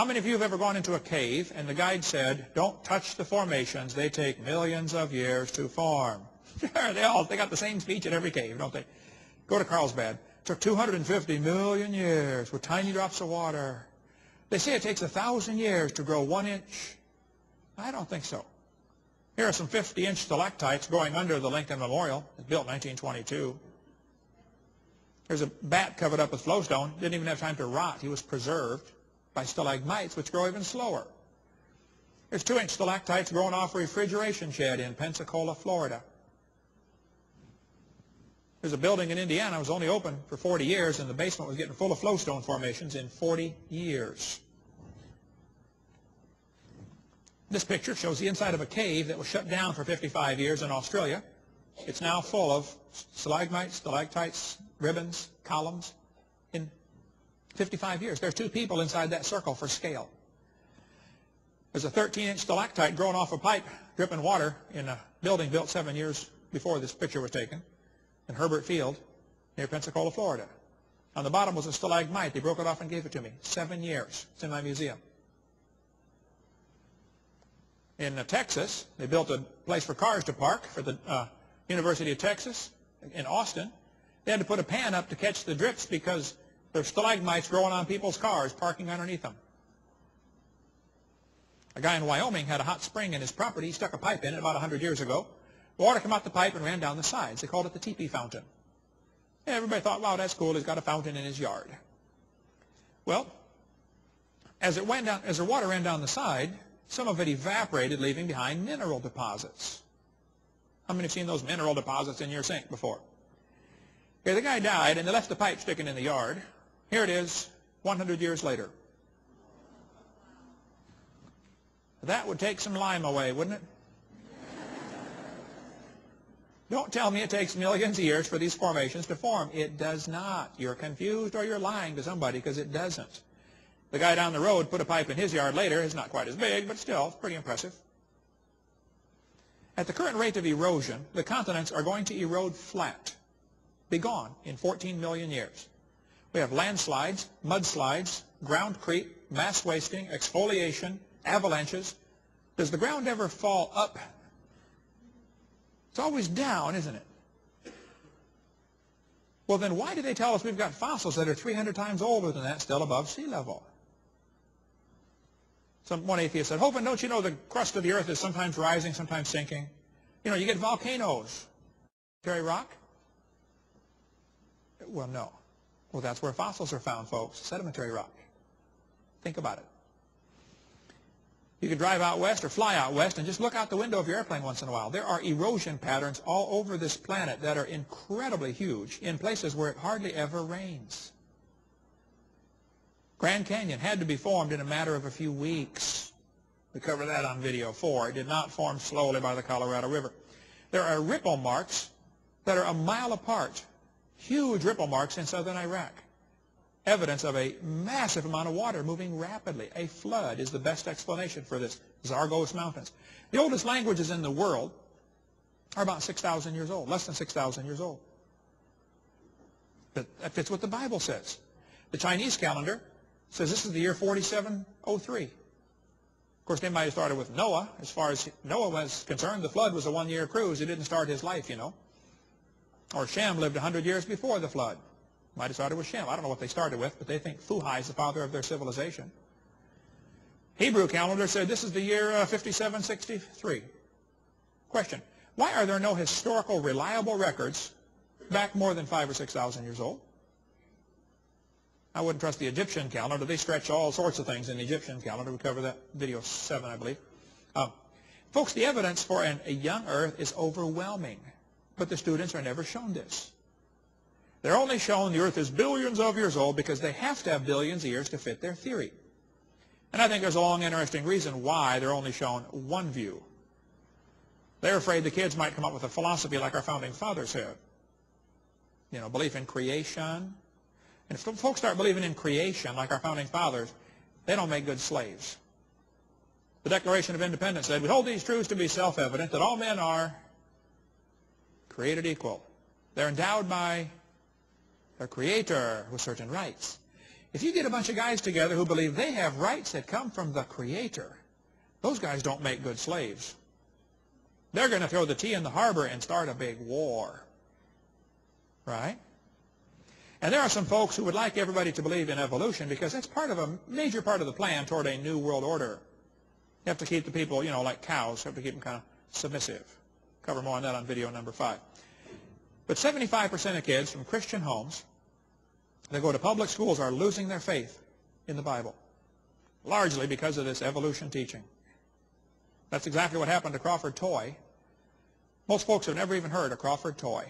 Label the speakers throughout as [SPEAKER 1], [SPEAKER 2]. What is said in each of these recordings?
[SPEAKER 1] How many of you have ever gone into a cave and the guide said, don't touch the formations, they take millions of years to form? They got the same speech at every cave, don't they? Go to Carlsbad. It took 250 million years with tiny drops of water. They say it takes 1,000 years to grow 1 inch. I don't think so. Here are some 50-inch stalactites growing under the Lincoln Memorial. It was built in 1922. There's a bat covered up with flowstone. Didn't even have time to rot. He was preserved by stalagmites, which grow even slower. There's 2-inch stalactites growing off a refrigeration shed in Pensacola, Florida. There's a building in Indiana that was only open for 40 years, and the basement was getting full of flowstone formations in 40 years. This picture shows the inside of a cave that was shut down for 55 years in Australia. It's now full of stalagmites, stalactites, ribbons, columns. In 55 years. There's 2 people inside that circle for scale. There's a 13-inch stalactite growing off a pipe, dripping water in a building built 7 years before this picture was taken in Herbert Field near Pensacola, Florida. On the bottom was a stalagmite. They broke it off and gave it to me. 7 years. It's in my museum. In Texas, they built a place for cars to park for the University of Texas in Austin. They had to put a pan up to catch the drips because there's stalagmites growing on people's cars parking underneath them. A guy in Wyoming had a hot spring in his property. He stuck a pipe in it about 100 years ago. Water came out the pipe and ran down the sides. They called it the teepee fountain. And everybody thought, wow, that's cool. He's got a fountain in his yard. Well, as the water ran down the side, some of it evaporated, leaving behind mineral deposits. How many have seen those mineral deposits in your sink before? Here, the guy died, and they left the pipe sticking in the yard. Here it is, 100 years later. That would take some lime away, wouldn't it? Don't tell me it takes millions of years for these formations to form. It does not. You're confused or you're lying to somebody, because it doesn't. The guy down the road put a pipe in his yard later. It's not quite as big, but still, it's pretty impressive. At the current rate of erosion, the continents are going to erode flat, be gone in 14 million years. We have landslides, mudslides, ground creep, mass wasting, exfoliation, avalanches. Does the ground ever fall up? It's always down, isn't it? Well, then why do they tell us we've got fossils that are 300 times older than that still above sea level? One atheist said, Hovind, don't you know the crust of the earth is sometimes rising, sometimes sinking? You know, you get volcanoes. Sedimentary rock? Well, no. Well, that's where fossils are found, folks. Sedimentary rock. Think about it. You could drive out west or fly out west and just look out the window of your airplane once in a while. There are erosion patterns all over this planet that are incredibly huge in places where it hardly ever rains. Grand Canyon had to be formed in a matter of a few weeks. We covered that on video 4. It did not form slowly by the Colorado River. There are ripple marks that are a mile apart. Huge ripple marks in southern Iraq. Evidence of a massive amount of water moving rapidly. A flood is the best explanation for this. Zagros Mountains. The oldest languages in the world are about 6,000 years old, less than 6,000 years old. But that fits what the Bible says. The Chinese calendar says this is the year 4703. Of course, they might have started with Noah. As far as Noah was concerned, the flood was a one-year cruise. He didn't start his life, you know. Or Shem lived 100 years before the flood. Might have started with Shem. I don't know what they started with, but they think Fuhai is the father of their civilization. Hebrew calendar said this is the year 5763. Question. Why are there no historical reliable records back more than 5,000 or 6,000 years old? I wouldn't trust the Egyptian calendar. They stretch all sorts of things in the Egyptian calendar. We covered that video 7, I believe. Folks, the evidence for a young Earth is overwhelming, but the students are never shown this. They're only shown the Earth is billions of years old because they have to have billions of years to fit their theory. And I think there's a long, interesting reason why they're only shown one view. They're afraid the kids might come up with a philosophy like our founding fathers had. You know, belief in creation. And if folks start believing in creation like our founding fathers, they don't make good slaves. The Declaration of Independence said, we hold these truths to be self-evident, that all men are created equal. They're endowed by their Creator with certain rights. if you get a bunch of guys together who believe they have rights that come from the Creator, those guys don't make good slaves. They're going to throw the tea in the harbor and start a big war. Right? And there are some folks who would like everybody to believe in evolution because that's part of a major part of the plan toward a new world order. You have to keep the people, you know, like cows. You have to keep them kind of submissive. Cover more on that on video number 5. But 75% of kids from Christian homes that go to public schools are losing their faith in the Bible, largely because of this evolution teaching. That's exactly what happened to Crawford Toy. Most folks have never even heard of Crawford Toy.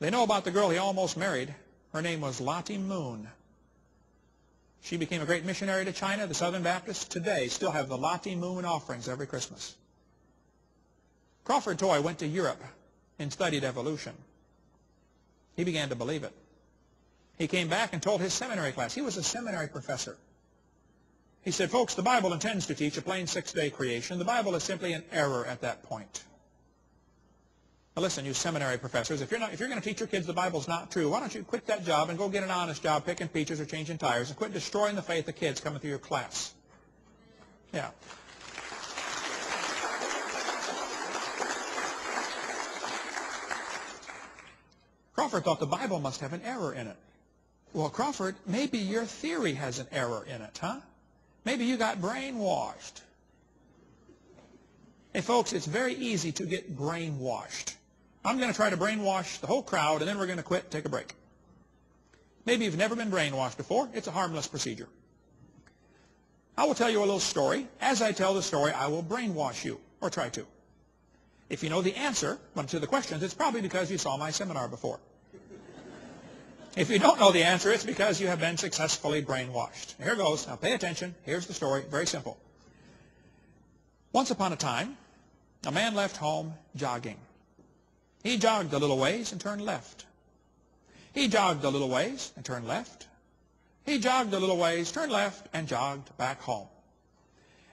[SPEAKER 1] They know about the girl he almost married. Her name was Lottie Moon. She became a great missionary to China. The Southern Baptists today still have the Lottie Moon offerings every Christmas. Crawford Toy went to Europe and studied evolution. He began to believe it. He came back and told his seminary class. He was a seminary professor. He said, folks, the Bible intends to teach a plain 6-day creation. The Bible is simply an error at that point. Now listen, you seminary professors, if you're going to teach your kids the Bible's not true, why don't you quit that job and go get an honest job picking peaches or changing tires and quit destroying the faith of kids coming through your class. Yeah. Crawford thought the Bible must have an error in it. Well, Crawford, maybe your theory has an error in it, huh? Maybe you got brainwashed. Hey, folks, it's very easy to get brainwashed. I'm going to try to brainwash the whole crowd, and then we're going to quit, take a break. Maybe you've never been brainwashed before. It's a harmless procedure. I will tell you a little story. As I tell the story, I will brainwash you, or try to. If you know the answer to the questions, it's probably because you saw my seminar before. If you don't know the answer, it's because you have been successfully brainwashed. Here goes. Now pay attention. Here's the story. Very simple. Once upon a time, a man left home jogging. He jogged a little ways and turned left. He jogged a little ways and turned left. He jogged a little ways, turned left, and jogged back home.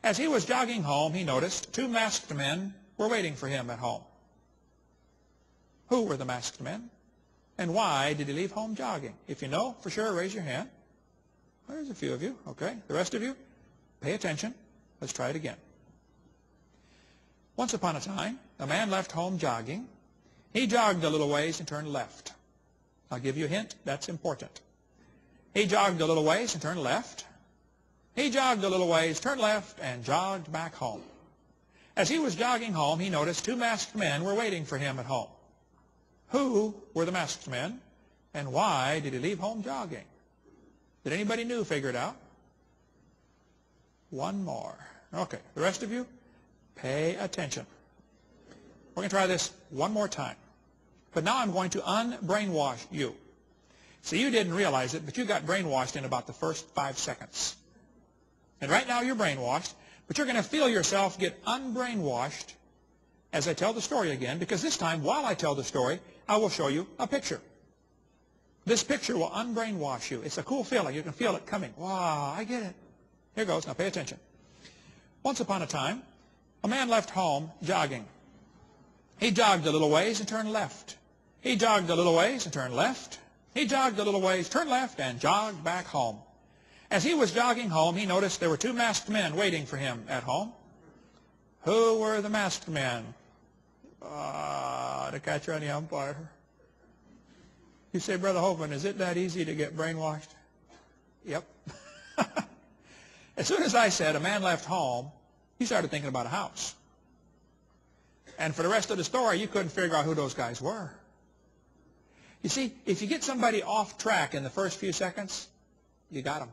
[SPEAKER 1] As he was jogging home, he noticed 2 masked men were waiting for him at home. Who were the masked men? And why did he leave home jogging? If you know for sure, raise your hand. Well, there's a few of you. Okay. The rest of you, pay attention. Let's try it again. Once upon a time, a man left home jogging. He jogged a little ways and turned left. I'll give you a hint. That's important. He jogged a little ways and turned left. He jogged a little ways, turned left, and jogged back home. As he was jogging home, he noticed 2 masked men were waiting for him at home. Who were the masked men, and why did he leave home jogging? Did anybody new figure it out? One more. Okay, the rest of you, pay attention. We're going to try this one more time. But now I'm going to unbrainwash you. See, you didn't realize it, but you got brainwashed in about the first 5 seconds. And right now you're brainwashed, but you're going to feel yourself get unbrainwashed as I tell the story again, because this time, while I tell the story, I will show you a picture. This picture will unbrainwash you. It's a cool feeling. You can feel it coming. Wow, I get it. Here goes. Now pay attention. Once upon a time, a man left home jogging. He jogged a little ways and turned left. He jogged a little ways and turned left. He jogged a little ways, turned left, and jogged back home. As he was jogging home, he noticed there were 2 masked men waiting for him at home. Who were the masked men? The catcher and the umpire. You say, Brother Hovind, is it that easy to get brainwashed? Yep. As soon as I said a man left home, he started thinking about a house. And for the rest of the story, you couldn't figure out who those guys were. You see, if you get somebody off track in the first few seconds, you got them.